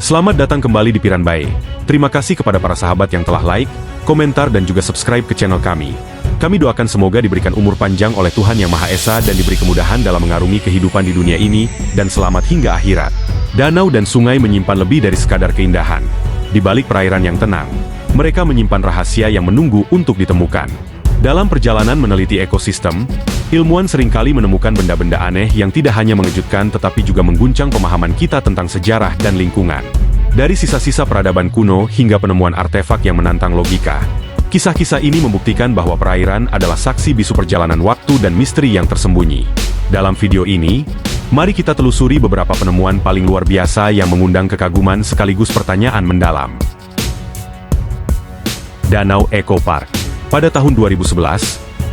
Selamat datang kembali di Piranbae. Terima kasih kepada para sahabat yang telah like, komentar dan juga subscribe ke channel kami. Kami doakan semoga diberikan umur panjang oleh Tuhan Yang Maha Esa dan diberi kemudahan dalam mengarungi kehidupan di dunia ini, dan selamat hingga akhirat. Danau dan sungai menyimpan lebih dari sekadar keindahan. Di balik perairan yang tenang, mereka menyimpan rahasia yang menunggu untuk ditemukan. Dalam perjalanan meneliti ekosistem, ilmuwan seringkali menemukan benda-benda aneh yang tidak hanya mengejutkan tetapi juga mengguncang pemahaman kita tentang sejarah dan lingkungan. Dari sisa-sisa peradaban kuno hingga penemuan artefak yang menantang logika, kisah-kisah ini membuktikan bahwa perairan adalah saksi bisu perjalanan waktu dan misteri yang tersembunyi. Dalam video ini, mari kita telusuri beberapa penemuan paling luar biasa yang mengundang kekaguman sekaligus pertanyaan mendalam. Danau Eco Park. Pada tahun 2011,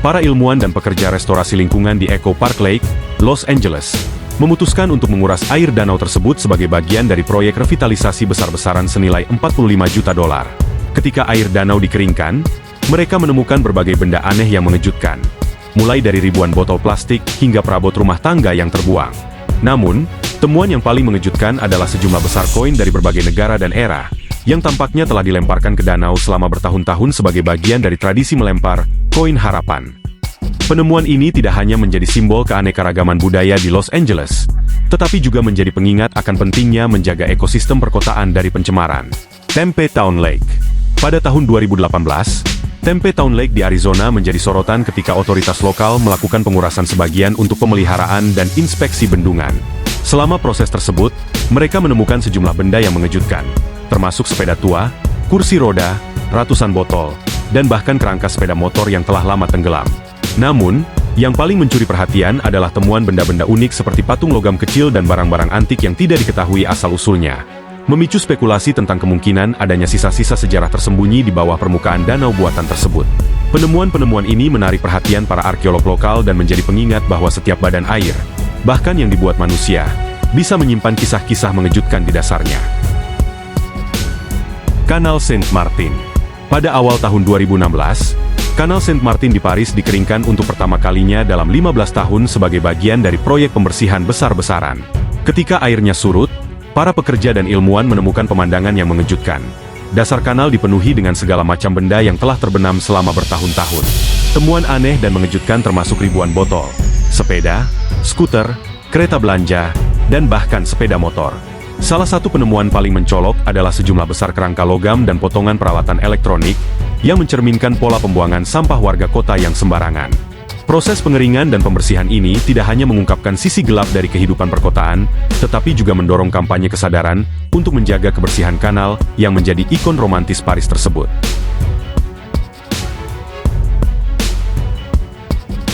para ilmuwan dan pekerja restorasi lingkungan di Eco Park Lake, Los Angeles, memutuskan untuk menguras air danau tersebut sebagai bagian dari proyek revitalisasi besar-besaran senilai $45 juta. Ketika air danau dikeringkan, mereka menemukan berbagai benda aneh yang mengejutkan, mulai dari ribuan botol plastik hingga perabot rumah tangga yang terbuang. Namun, temuan yang paling mengejutkan adalah sejumlah besar koin dari berbagai negara dan era, yang tampaknya telah dilemparkan ke danau selama bertahun-tahun sebagai bagian dari tradisi melempar koin harapan. Penemuan ini tidak hanya menjadi simbol keanekaragaman budaya di Los Angeles, tetapi juga menjadi pengingat akan pentingnya menjaga ekosistem perkotaan dari pencemaran. Tempe Town Lake. Pada tahun 2018, Tempe Town Lake di Arizona menjadi sorotan ketika otoritas lokal melakukan pengurasan sebagian untuk pemeliharaan dan inspeksi bendungan. Selama proses tersebut, mereka menemukan sejumlah benda yang mengejutkan, termasuk sepeda tua, kursi roda, ratusan botol, dan bahkan kerangka sepeda motor yang telah lama tenggelam. Namun, yang paling mencuri perhatian adalah temuan benda-benda unik seperti patung logam kecil dan barang-barang antik yang tidak diketahui asal-usulnya, memicu spekulasi tentang kemungkinan adanya sisa-sisa sejarah tersembunyi di bawah permukaan danau buatan tersebut. Penemuan-penemuan ini menarik perhatian para arkeolog lokal dan menjadi pengingat bahwa setiap badan air, bahkan yang dibuat manusia, bisa menyimpan kisah-kisah mengejutkan di dasarnya. Kanal Saint Martin. Pada awal tahun 2016, Kanal Saint Martin di Paris dikeringkan untuk pertama kalinya dalam 15 tahun sebagai bagian dari proyek pembersihan besar-besaran. Ketika airnya surut, para pekerja dan ilmuwan menemukan pemandangan yang mengejutkan. Dasar kanal dipenuhi dengan segala macam benda yang telah terbenam selama bertahun-tahun. Temuan aneh dan mengejutkan termasuk ribuan botol, sepeda, skuter, kereta belanja, dan bahkan sepeda motor. Salah satu penemuan paling mencolok adalah sejumlah besar kerangka logam dan potongan peralatan elektronik yang mencerminkan pola pembuangan sampah warga kota yang sembarangan. Proses pengeringan dan pembersihan ini tidak hanya mengungkapkan sisi gelap dari kehidupan perkotaan, tetapi juga mendorong kampanye kesadaran untuk menjaga kebersihan kanal yang menjadi ikon romantis Paris tersebut.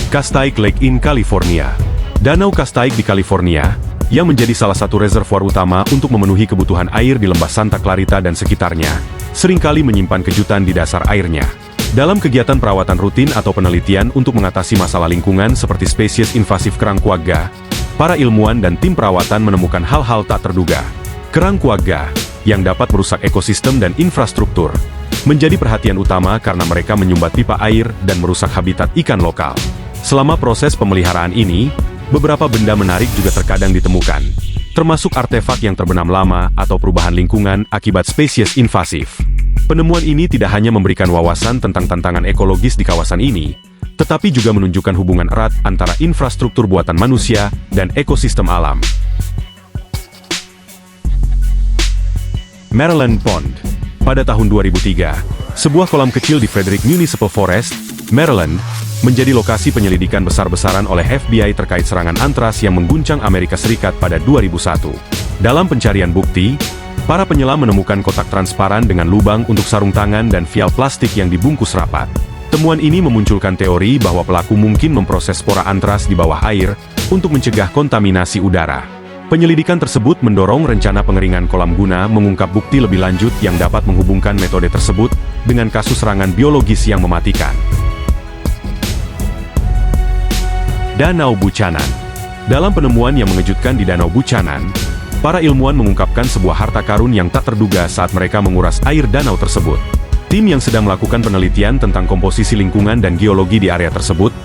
Castaic Lake in California. Danau Castaic di California, yang menjadi salah satu reservoir utama untuk memenuhi kebutuhan air di lembah Santa Clarita dan sekitarnya, seringkali menyimpan kejutan di dasar airnya. Dalam kegiatan perawatan rutin atau penelitian untuk mengatasi masalah lingkungan seperti spesies invasif kerang quagga, para ilmuwan dan tim perawatan menemukan hal-hal tak terduga. Kerang quagga, yang dapat merusak ekosistem dan infrastruktur, menjadi perhatian utama karena mereka menyumbat pipa air dan merusak habitat ikan lokal. Selama proses pemeliharaan ini, beberapa benda menarik juga terkadang ditemukan, termasuk artefak yang terbenam lama atau perubahan lingkungan akibat spesies invasif. Penemuan ini tidak hanya memberikan wawasan tentang tantangan ekologis di kawasan ini, tetapi juga menunjukkan hubungan erat antara infrastruktur buatan manusia dan ekosistem alam. Maryland Pond. Pada tahun 2003, sebuah kolam kecil di Frederick Municipal Forest, Maryland, menjadi lokasi penyelidikan besar-besaran oleh FBI terkait serangan antras yang mengguncang Amerika Serikat pada 2001. Dalam pencarian bukti, para penyelam menemukan kotak transparan dengan lubang untuk sarung tangan dan vial plastik yang dibungkus rapat. Temuan ini memunculkan teori bahwa pelaku mungkin memproses spora antras di bawah air untuk mencegah kontaminasi udara. Penyelidikan tersebut mendorong rencana pengeringan kolam guna mengungkap bukti lebih lanjut yang dapat menghubungkan metode tersebut dengan kasus serangan biologis yang mematikan. Danau Buchanan. Dalam penemuan yang mengejutkan di Danau Buchanan, para ilmuwan mengungkapkan sebuah harta karun yang tak terduga saat mereka menguras air danau tersebut. Tim yang sedang melakukan penelitian tentang komposisi lingkungan dan geologi di area tersebut,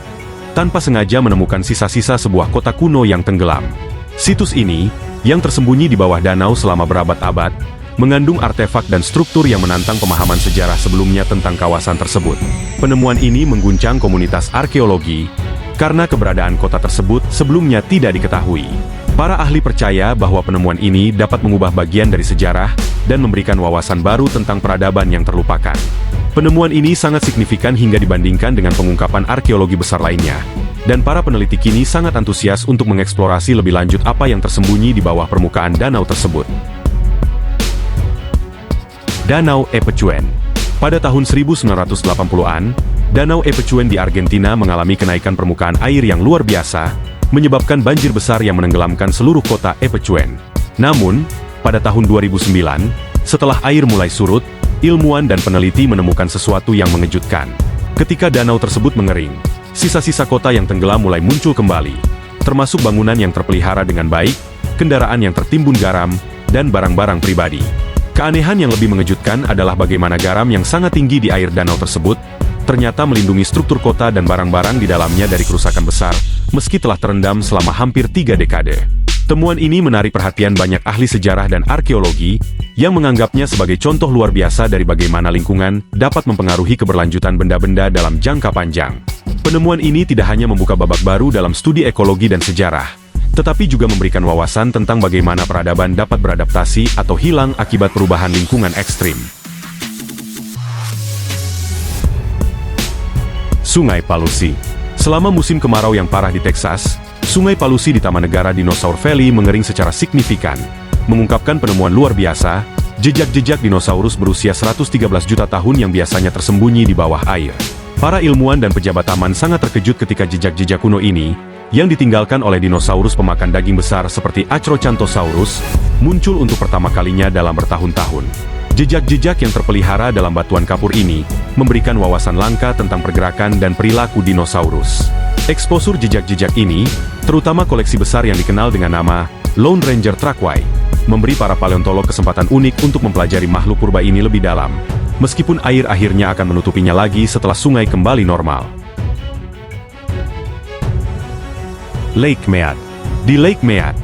tanpa sengaja menemukan sisa-sisa sebuah kota kuno yang tenggelam. Situs ini, yang tersembunyi di bawah danau selama berabad-abad, mengandung artefak dan struktur yang menantang pemahaman sejarah sebelumnya tentang kawasan tersebut. Penemuan ini mengguncang komunitas arkeologi, karena keberadaan kota tersebut sebelumnya tidak diketahui. Para ahli percaya bahwa penemuan ini dapat mengubah bagian dari sejarah dan memberikan wawasan baru tentang peradaban yang terlupakan. Penemuan ini sangat signifikan hingga dibandingkan dengan pengungkapan arkeologi besar lainnya, dan para peneliti kini sangat antusias untuk mengeksplorasi lebih lanjut apa yang tersembunyi di bawah permukaan danau tersebut. Danau Epecuen. Pada tahun 1980-an, Danau Epecuen di Argentina mengalami kenaikan permukaan air yang luar biasa, menyebabkan banjir besar yang menenggelamkan seluruh kota Epecuen. Namun, pada tahun 2009, setelah air mulai surut, ilmuwan dan peneliti menemukan sesuatu yang mengejutkan. Ketika danau tersebut mengering, sisa-sisa kota yang tenggelam mulai muncul kembali, termasuk bangunan yang terpelihara dengan baik, kendaraan yang tertimbun garam, dan barang-barang pribadi. Keanehan yang lebih mengejutkan adalah bagaimana garam yang sangat tinggi di air danau tersebut ternyata melindungi struktur kota dan barang-barang di dalamnya dari kerusakan besar, meski telah terendam selama hampir 3 dekade. Temuan ini menarik perhatian banyak ahli sejarah dan arkeologi, yang menganggapnya sebagai contoh luar biasa dari bagaimana lingkungan dapat mempengaruhi keberlanjutan benda-benda dalam jangka panjang. Penemuan ini tidak hanya membuka babak baru dalam studi ekologi dan sejarah, tetapi juga memberikan wawasan tentang bagaimana peradaban dapat beradaptasi atau hilang akibat perubahan lingkungan ekstrim. Sungai Palusi. Selama musim kemarau yang parah di Texas, Sungai Palusi di Taman Negara Dinosaur Valley mengering secara signifikan, mengungkapkan penemuan luar biasa, jejak-jejak dinosaurus berusia 113 juta tahun yang biasanya tersembunyi di bawah air. Para ilmuwan dan pejabat taman sangat terkejut ketika jejak-jejak kuno ini, yang ditinggalkan oleh dinosaurus pemakan daging besar seperti Acrocanthosaurus, muncul untuk pertama kalinya dalam bertahun-tahun. Jejak-jejak yang terpelihara dalam batuan kapur ini memberikan wawasan langka tentang pergerakan dan perilaku dinosaurus. Eksposur jejak-jejak ini, terutama koleksi besar yang dikenal dengan nama Lone Ranger Trackway, memberi para paleontolog kesempatan unik untuk mempelajari makhluk purba ini lebih dalam, meskipun air akhirnya akan menutupinya lagi setelah sungai kembali normal. Lake Mead. Di Lake Mead,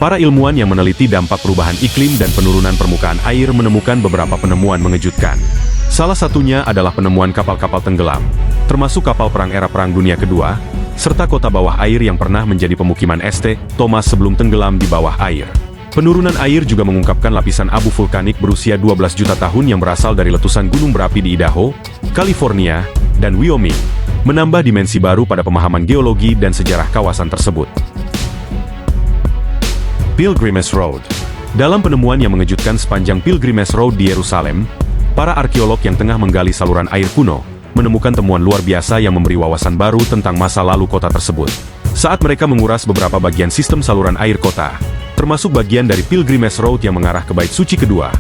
para ilmuwan yang meneliti dampak perubahan iklim dan penurunan permukaan air menemukan beberapa penemuan mengejutkan. Salah satunya adalah penemuan kapal-kapal tenggelam, termasuk kapal perang era Perang Dunia Kedua, serta kota bawah air yang pernah menjadi pemukiman St. Thomas sebelum tenggelam di bawah air. Penurunan air juga mengungkapkan lapisan abu vulkanik berusia 12 juta tahun yang berasal dari letusan gunung berapi di Idaho, California, dan Wyoming, menambah dimensi baru pada pemahaman geologi dan sejarah kawasan tersebut. Pilgrimage Road. Dalam penemuan yang mengejutkan sepanjang Pilgrimage Road di Yerusalem, para arkeolog yang tengah menggali saluran air kuno menemukan temuan luar biasa yang memberi wawasan baru tentang masa lalu kota tersebut. Saat mereka menguras beberapa bagian sistem saluran air kota, termasuk bagian dari Pilgrimage Road yang mengarah ke Bait Suci Kedua,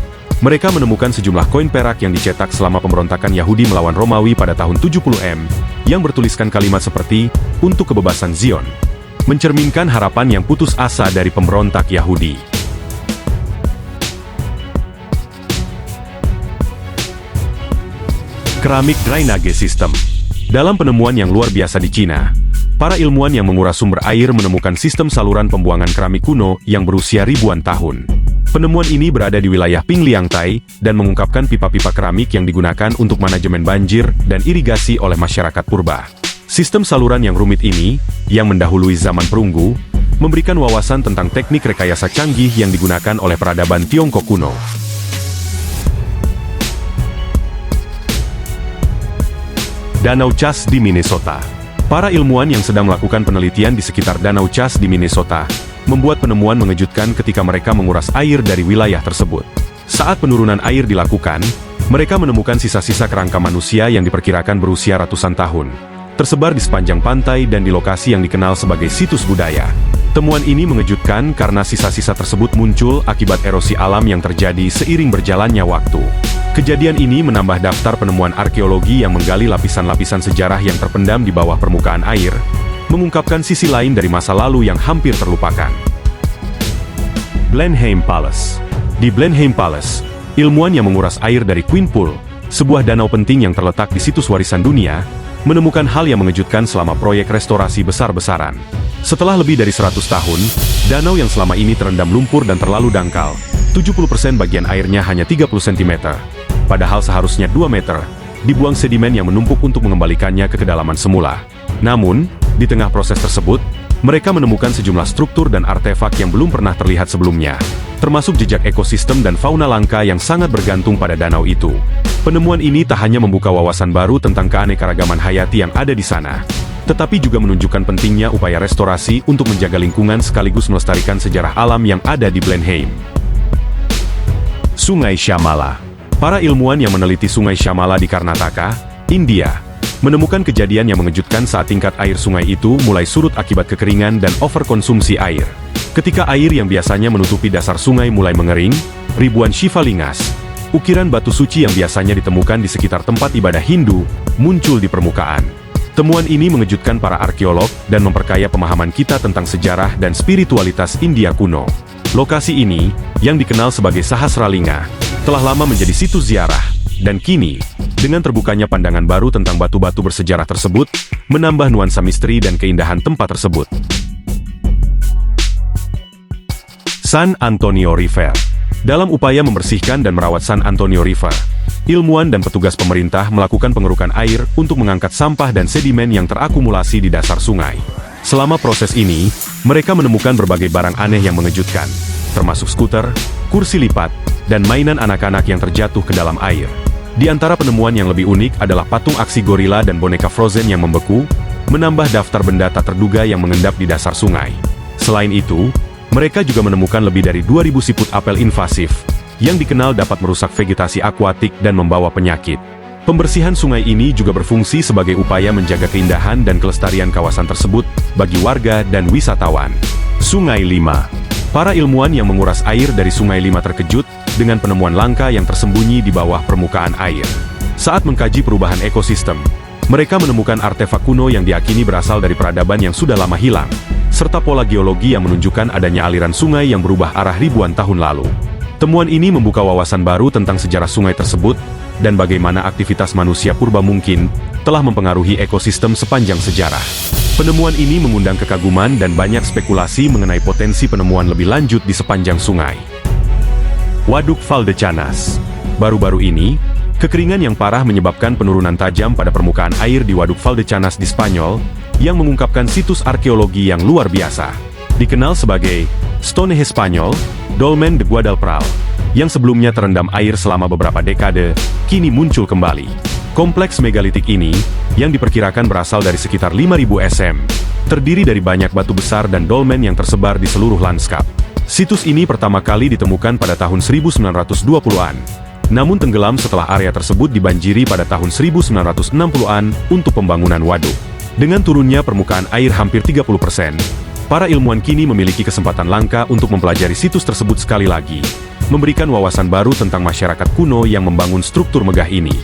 mereka menemukan sejumlah koin perak yang dicetak selama pemberontakan Yahudi melawan Romawi pada tahun 70 yang bertuliskan kalimat seperti, "Untuk kebebasan Zion," mencerminkan harapan yang putus asa dari pemberontak Yahudi. Keramik Drainage System. Dalam penemuan yang luar biasa di Cina, para ilmuwan yang menguras sumber air menemukan sistem saluran pembuangan keramik kuno yang berusia ribuan tahun. Penemuan ini berada di wilayah Pingliangtai dan mengungkapkan pipa-pipa keramik yang digunakan untuk manajemen banjir dan irigasi oleh masyarakat purba. Sistem saluran yang rumit ini, yang mendahului zaman perunggu, memberikan wawasan tentang teknik rekayasa canggih yang digunakan oleh peradaban Tiongkok kuno. Danau Chas di Minnesota. Para ilmuwan yang sedang melakukan penelitian di sekitar Danau Chas di Minnesota, membuat penemuan mengejutkan ketika mereka menguras air dari wilayah tersebut. Saat penurunan air dilakukan, mereka menemukan sisa-sisa kerangka manusia yang diperkirakan berusia ratusan tahun, tersebar di sepanjang pantai dan di lokasi yang dikenal sebagai situs budaya. Temuan ini mengejutkan karena sisa-sisa tersebut muncul akibat erosi alam yang terjadi seiring berjalannya waktu. Kejadian ini menambah daftar penemuan arkeologi yang menggali lapisan-lapisan sejarah yang terpendam di bawah permukaan air, mengungkapkan sisi lain dari masa lalu yang hampir terlupakan. Blenheim Palace. Di Blenheim Palace, ilmuwan yang menguras air dari Queen Pool, sebuah danau penting yang terletak di situs warisan dunia, menemukan hal yang mengejutkan selama proyek restorasi besar-besaran. Setelah lebih dari 100 tahun, danau yang selama ini terendam lumpur dan terlalu dangkal, 70% bagian airnya hanya 30 cm. Padahal seharusnya 2 meter, dibuang sedimen yang menumpuk untuk mengembalikannya ke kedalaman semula. Namun, di tengah proses tersebut, mereka menemukan sejumlah struktur dan artefak yang belum pernah terlihat sebelumnya, termasuk jejak ekosistem dan fauna langka yang sangat bergantung pada danau itu. Penemuan ini tak hanya membuka wawasan baru tentang keanekaragaman hayati yang ada di sana, tetapi juga menunjukkan pentingnya upaya restorasi untuk menjaga lingkungan sekaligus melestarikan sejarah alam yang ada di Blenheim. Sungai Shamala. Para ilmuwan yang meneliti Sungai Shamala di Karnataka, India, menemukan kejadian yang mengejutkan saat tingkat air sungai itu mulai surut akibat kekeringan dan overkonsumsi air. Ketika air yang biasanya menutupi dasar sungai mulai mengering, ribuan shivalingas, ukiran batu suci yang biasanya ditemukan di sekitar tempat ibadah Hindu, muncul di permukaan. Temuan ini mengejutkan para arkeolog dan memperkaya pemahaman kita tentang sejarah dan spiritualitas India kuno. Lokasi ini, yang dikenal sebagai Sahasralinga, telah lama menjadi situs ziarah, dan kini, dengan terbukanya pandangan baru tentang batu-batu bersejarah tersebut, menambah nuansa misteri dan keindahan tempat tersebut. San Antonio River. Dalam upaya membersihkan dan merawat San Antonio River, ilmuwan dan petugas pemerintah melakukan pengerukan air untuk mengangkat sampah dan sedimen yang terakumulasi di dasar sungai. Selama proses ini, mereka menemukan berbagai barang aneh yang mengejutkan, termasuk skuter, kursi lipat, dan mainan anak-anak yang terjatuh ke dalam air. Di antara penemuan yang lebih unik adalah patung aksi gorila dan boneka Frozen yang membeku, menambah daftar benda tak terduga yang mengendap di dasar sungai. Selain itu, mereka juga menemukan lebih dari 2.000 siput apel invasif, yang dikenal dapat merusak vegetasi akuatik dan membawa penyakit. Pembersihan sungai ini juga berfungsi sebagai upaya menjaga keindahan dan kelestarian kawasan tersebut bagi warga dan wisatawan. Sungai Lima. Para ilmuwan yang menguras air dari Sungai Lima terkejut dengan penemuan langka yang tersembunyi di bawah permukaan air. Saat mengkaji perubahan ekosistem, mereka menemukan artefak kuno yang diyakini berasal dari peradaban yang sudah lama hilang, serta pola geologi yang menunjukkan adanya aliran sungai yang berubah arah ribuan tahun lalu. Temuan ini membuka wawasan baru tentang sejarah sungai tersebut, dan bagaimana aktivitas manusia purba mungkin telah mempengaruhi ekosistem sepanjang sejarah. Penemuan ini mengundang kekaguman dan banyak spekulasi mengenai potensi penemuan lebih lanjut di sepanjang sungai. Waduk Valdechanas. Baru-baru ini, kekeringan yang parah menyebabkan penurunan tajam pada permukaan air di Waduk Valdechanas di Spanyol, yang mengungkapkan situs arkeologi yang luar biasa. Dikenal sebagai Stonehenge Spanyol, Dolmen de Guadalpral, yang sebelumnya terendam air selama beberapa dekade, kini muncul kembali. Kompleks megalitik ini, yang diperkirakan berasal dari sekitar 5.000 sm, terdiri dari banyak batu besar dan dolmen yang tersebar di seluruh lanskap. Situs ini pertama kali ditemukan pada tahun 1920-an, namun tenggelam setelah area tersebut dibanjiri pada tahun 1960-an untuk pembangunan waduk. Dengan turunnya permukaan air hampir 30%, para ilmuwan kini memiliki kesempatan langka untuk mempelajari situs tersebut sekali lagi, memberikan wawasan baru tentang masyarakat kuno yang membangun struktur megah ini.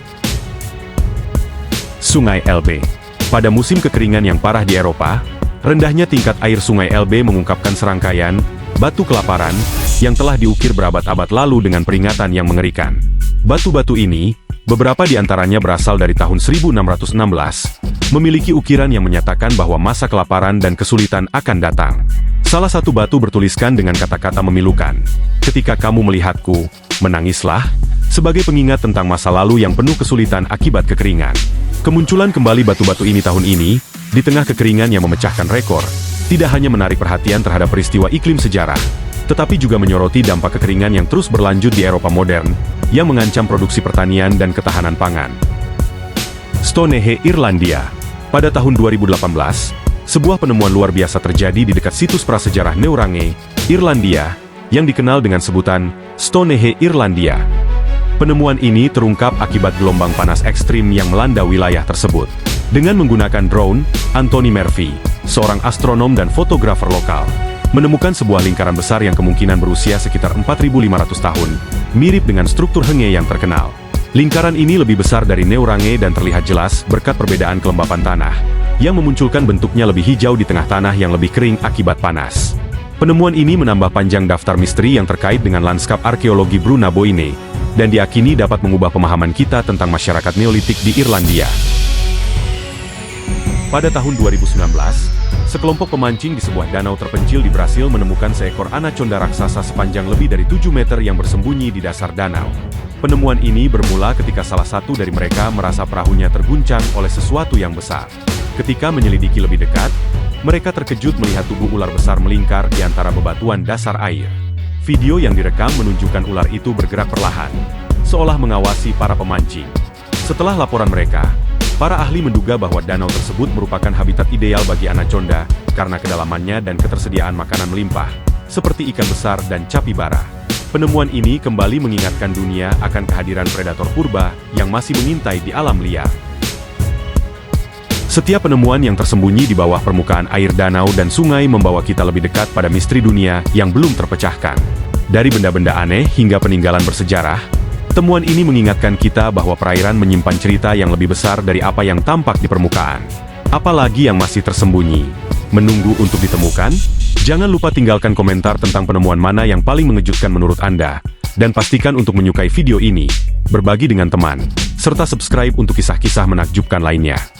Sungai Elbe. Pada musim kekeringan yang parah di Eropa, rendahnya tingkat air Sungai Elbe mengungkapkan serangkaian batu kelaparan yang telah diukir berabad-abad lalu dengan peringatan yang mengerikan. Batu-batu ini, beberapa di antaranya berasal dari tahun 1616, memiliki ukiran yang menyatakan bahwa masa kelaparan dan kesulitan akan datang. Salah satu batu bertuliskan dengan kata-kata memilukan, "Ketika kamu melihatku, menangislah," sebagai pengingat tentang masa lalu yang penuh kesulitan akibat kekeringan. Kemunculan kembali batu-batu ini tahun ini, di tengah kekeringan yang memecahkan rekor, tidak hanya menarik perhatian terhadap peristiwa iklim sejarah, tetapi juga menyoroti dampak kekeringan yang terus berlanjut di Eropa modern, yang mengancam produksi pertanian dan ketahanan pangan. Stonehenge, Irlandia. Pada tahun 2018, sebuah penemuan luar biasa terjadi di dekat situs prasejarah Newrange, Irlandia, yang dikenal dengan sebutan Stonehenge Irlandia. Penemuan ini terungkap akibat gelombang panas ekstrim yang melanda wilayah tersebut. Dengan menggunakan drone, Anthony Murphy, seorang astronom dan fotografer lokal, menemukan sebuah lingkaran besar yang kemungkinan berusia sekitar 4.500 tahun, mirip dengan struktur Henge yang terkenal. Lingkaran ini lebih besar dari Newrange dan terlihat jelas berkat perbedaan kelembapan tanah, yang memunculkan bentuknya lebih hijau di tengah tanah yang lebih kering akibat panas. Penemuan ini menambah panjang daftar misteri yang terkait dengan lanskap arkeologi Brunaboine, dan diakini dapat mengubah pemahaman kita tentang masyarakat Neolitik di Irlandia. Pada tahun 2019, Sekelompok pemancing di sebuah danau terpencil di Brasil menemukan seekor anaconda raksasa sepanjang lebih dari 7 meter yang bersembunyi di dasar danau. Penemuan ini bermula ketika salah satu dari mereka merasa perahunya terguncang oleh sesuatu yang besar. Ketika menyelidiki lebih dekat, mereka terkejut melihat tubuh ular besar melingkar di antara bebatuan dasar air. Video yang direkam menunjukkan ular itu bergerak perlahan, seolah mengawasi para pemancing. Setelah laporan mereka, para ahli menduga bahwa danau tersebut merupakan habitat ideal bagi anaconda karena kedalamannya dan ketersediaan makanan melimpah, seperti ikan besar dan capibara. Penemuan ini kembali mengingatkan dunia akan kehadiran predator purba yang masih mengintai di alam liar. Setiap penemuan yang tersembunyi di bawah permukaan air danau dan sungai membawa kita lebih dekat pada misteri dunia yang belum terpecahkan. Dari benda-benda aneh hingga peninggalan bersejarah, temuan ini mengingatkan kita bahwa perairan menyimpan cerita yang lebih besar dari apa yang tampak di permukaan. Apalagi yang masih tersembunyi, menunggu untuk ditemukan? Jangan lupa tinggalkan komentar tentang penemuan mana yang paling mengejutkan menurut Anda, dan pastikan untuk menyukai video ini, berbagi dengan teman, serta subscribe untuk kisah-kisah menakjubkan lainnya.